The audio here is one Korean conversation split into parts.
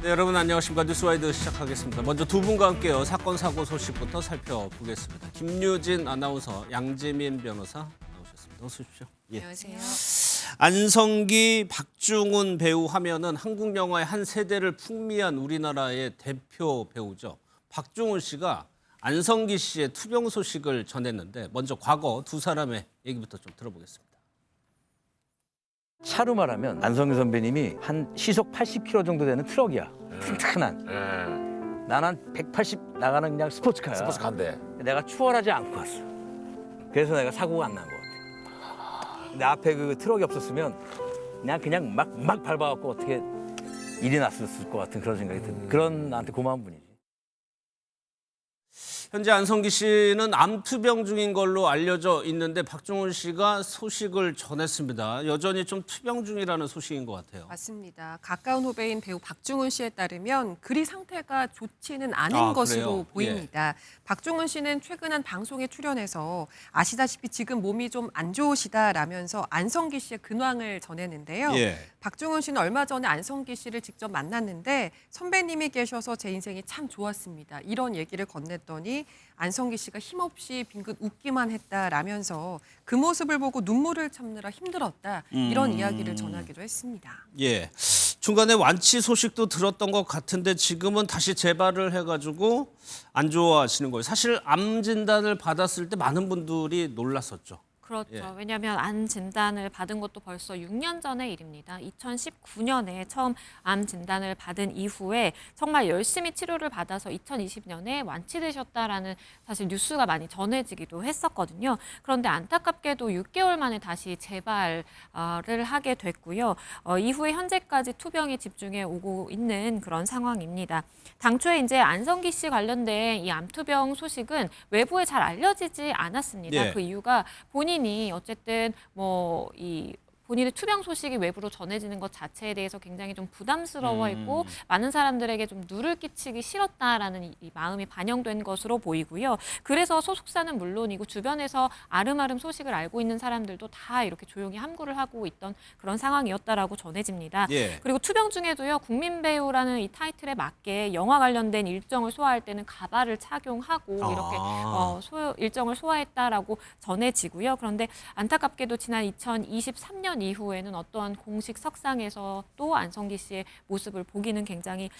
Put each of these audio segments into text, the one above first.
네, 여러분 안녕하십니까. 뉴스와이드 시작하겠습니다. 먼저 두 분과 함께요. 사건 사고 소식부터 살펴보겠습니다. 김유진 아나운서, 양재민 변호사 나오셨습니다. 어서 오십시오. 예. 안녕하세요. 안성기, 박중훈 배우 하면은 한국 영화의 한 세대를 풍미한 우리나라의 대표 배우죠. 박중훈 씨가 안성기 씨의 투병 소식을 전했는데 먼저 과거 두 사람의 얘기부터 좀 들어보겠습니다. 차로 말하면 안성기 선배님이 한 시속 80km 정도 되는 트럭이야. 튼튼한. 나는 180 나가는 그냥 스포츠카야. 스포츠카인데. 내가 추월하지 않고 왔어. 그래서 내가 사고가 안 난 것 같아. 근데 앞에 그 트럭이 없었으면 그냥 막 밟아갖고 어떻게 일이 났었을 것 같은 그런 생각이 든. 그런 나한테 고마운 분이지. 현재 안성기 씨는 암투병 중인 걸로 알려져 있는데 박중훈 씨가 소식을 전했습니다. 여전히 좀 투병 중이라는 소식인 것 같아요. 맞습니다. 가까운 후배인 배우 박중훈 씨에 따르면 그리 상태가 좋지는 않은 것으로 그래요? 보입니다. 박중훈 씨는 최근 한 방송에 출연해서 아시다시피 지금 몸이 좀 안 좋으시다라면서 안성기 씨의 근황을 전했는데요. 예. 박중훈 씨는 얼마 전에 안성기 씨를 직접 만났는데 선배님이 계셔서 제 인생이 참 좋았습니다. 이런 얘기를 건넸더니 안성기 씨가 힘없이 빙긋 웃기만 했다라면서 그 모습을 보고 눈물을 참느라 힘들었다. 이런 이야기를 전하기도 했습니다. 예. 중간에 완치 소식도 들었던 것 같은데 지금은 다시 재발을 해가지고 안 좋아하시는 거예요. 사실 암 진단을 받았을 때 많은 분들이 놀랐었죠. 그렇죠. 예. 왜냐하면 암 진단을 받은 것도 벌써 6년 전의 일입니다. 2019년에 처음 암 진단을 받은 이후에 정말 열심히 치료를 받아서 2020년에 완치되셨다라는 사실 뉴스가 많이 전해지기도 했었거든요. 그런데 안타깝게도 6개월 만에 다시 재발을 하게 됐고요. 이후에 현재까지 투병에 집중해 오고 있는 그런 상황입니다. 당초에 이제 안성기 씨 관련된 이 암투병 소식은 외부에 잘 알려지지 않았습니다. 예. 그 이유가 본인이 어쨌든 본인의 투병 소식이 외부로 전해지는 것 자체에 대해서 굉장히 좀 부담스러워했고 많은 사람들에게 좀 누를 끼치기 싫었다라는 이 마음이 반영된 것으로 보이고요. 그래서 소속사는 물론이고 주변에서 아름아름 소식을 알고 있는 사람들도 다 이렇게 조용히 함구를 하고 있던 그런 상황이었다라고 전해집니다. 예. 그리고 투병 중에도요. 국민배우라는 이 타이틀에 맞게 영화 관련된 일정을 소화할 때는 가발을 착용하고 이렇게 일정을 소화했다라고 전해지고요. 그런데 안타깝게도 지난 2023년 이후에는 어떠한 공식 석상에서 또 안성기 씨의 모습을 보기는 굉장히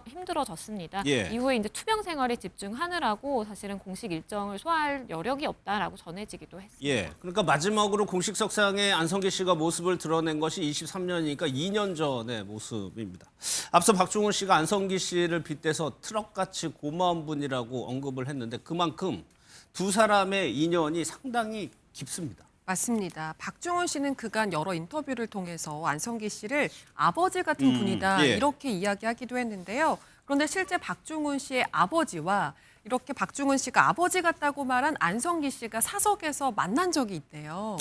힘들어졌습니다. 예. 이후에 이제 투병 생활에 집중하느라고 사실은 공식 일정을 소화할 여력이 없다라고 전해지기도 했습니다. 예. 그러니까 마지막으로 공식 석상에 안성기 씨가 모습을 드러낸 것이 23년이니까 2년 전의 모습입니다. 앞서 박중훈 씨가 안성기 씨를 빗대서 트럭같이 고마운 분이라고 언급을 했는데 그만큼 두 사람의 인연이 상당히 깊습니다. 맞습니다. 박중훈 씨는 그간 여러 인터뷰를 통해서 안성기 씨를 아버지 같은 분이다 예. 이렇게 이야기하기도 했는데요. 그런데 실제 박중훈 씨의 아버지와 이렇게 박중훈 씨가 아버지 같다고 말한 안성기 씨가 사석에서 만난 적이 있대요.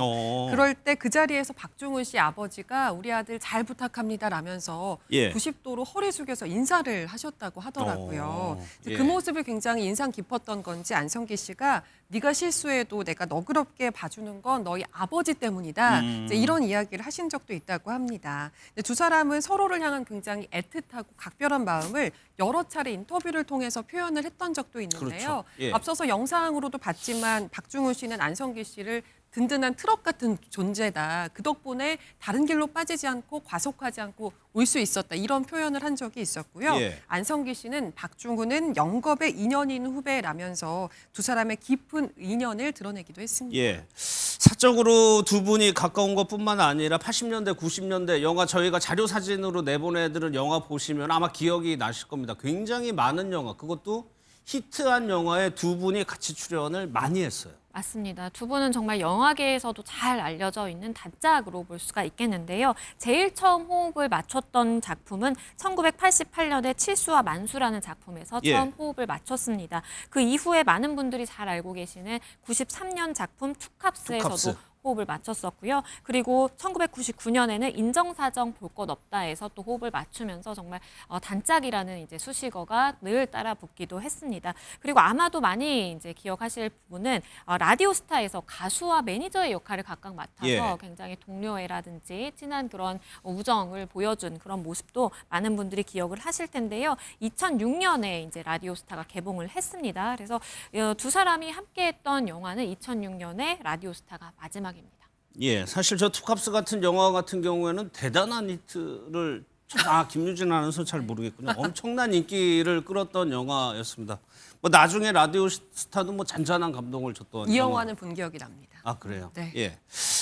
그럴 때 그 자리에서 박중훈 씨 아버지가 우리 아들 잘 부탁합니다라면서 예. 90도로 허리 숙여서 인사를 하셨다고 하더라고요. 예. 그 모습이 굉장히 인상 깊었던 건지 안성기 씨가 네가 실수해도 내가 너그럽게 봐주는 건 너희 아버지 때문이다. 이제 이런 이야기를 하신 적도 있다고 합니다. 근데 두 사람은 서로를 향한 굉장히 애틋하고 각별한 마음을 여러 차례 인터뷰를 통해서 표현을 했던 적도 있는데요. 그렇죠. 예. 앞서서 영상으로도 봤지만 박중훈 씨는 안성기 씨를 든든한 트럭 같은 존재다. 그 덕분에 다른 길로 빠지지 않고 과속하지 않고 올 수 있었다. 이런 표현을 한 적이 있었고요. 예. 안성기 씨는 박중훈은 영겁의 인연이 있는 후배라면서 두 사람의 깊은 인연을 드러내기도 했습니다. 예. 사적으로 두 분이 가까운 것뿐만 아니라 80년대, 90년대 영화 저희가 자료 사진으로 내보내드린 영화 보시면 아마 기억이 나실 겁니다. 굉장히 많은 영화, 그것도 히트한 영화에 두 분이 같이 출연을 많이 했어요. 맞습니다. 두 분은 정말 영화계에서도 잘 알려져 있는 단짝으로 볼 수가 있겠는데요. 제일 처음 호흡을 맞췄던 작품은 1988년에 칠수와 만수라는 작품에서 예. 처음 호흡을 맞췄습니다. 그 이후에 많은 분들이 잘 알고 계시는 93년 작품 투캅스에서도 투캅스. 호흡을 맞췄었고요. 그리고 1999년에는 인정사정 볼 것 없다에서 또 호흡을 맞추면서 정말 단짝이라는 이제 수식어가 늘 따라 붙기도 했습니다. 그리고 아마도 많이 이제 기억하실 부분은 라디오스타에서 가수와 매니저의 역할을 각각 맡아서 예. 굉장히 동료애라든지 친한 그런 우정을 보여준 그런 모습도 많은 분들이 기억을 하실 텐데요. 2006년에 이제 라디오스타가 개봉을 했습니다. 그래서 두 사람이 함께했던 영화는 2006년에 라디오스타가 마지막입니다. 예, 사실 저 투캅스 같은 영화 같은 경우에는 대단한 히트를 김유진 아나운서 잘 모르겠군요. 엄청난 인기를 끌었던 영화였습니다. 뭐 나중에 라디오 스타도 뭐 잔잔한 감동을 줬던 이 영화. 영화는 본 기억이 납니다. 아 그래요? 네. 예.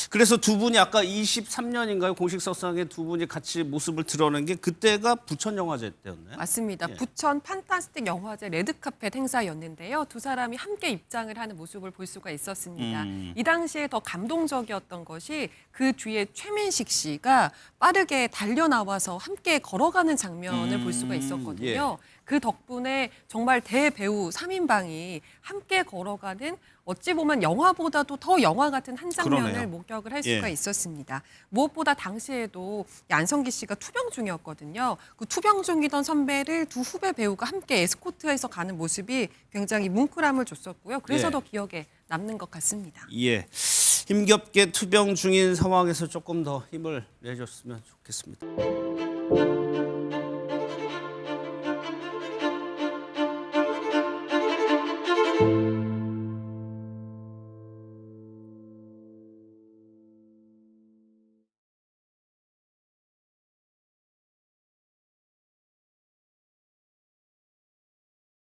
그래서 두 분이 아까 23년인가요? 공식 석상에 두 분이 같이 모습을 드러낸 게 그때가 부천 영화제 때였나요? 맞습니다. 예. 부천 판타스틱 영화제 레드카펫 행사였는데요. 두 사람이 함께 입장을 하는 모습을 볼 수가 있었습니다. 이 당시에 더 감동적이었던 것이 그 뒤에 최민식 씨가 빠르게 달려나와서 함께 걸어가는 장면을 볼 수가 있었거든요. 그 덕분에 정말 대배우 3인방이 함께 걸어가는 어찌 보면 영화보다도 더 영화 같은 한 장면을 그러네요. 목격을 할 수가 예. 있었습니다. 무엇보다 당시에도 이 안성기 씨가 투병 중이었거든요. 그 투병 중이던 선배를 두 후배 배우가 함께 에스코트해서 가는 모습이 굉장히 뭉클함을 줬었고요. 그래서 예. 더 기억에 남는 것 같습니다. 예. 힘겹게 투병 중인 상황에서 조금 더 힘을 내줬으면 좋겠습니다.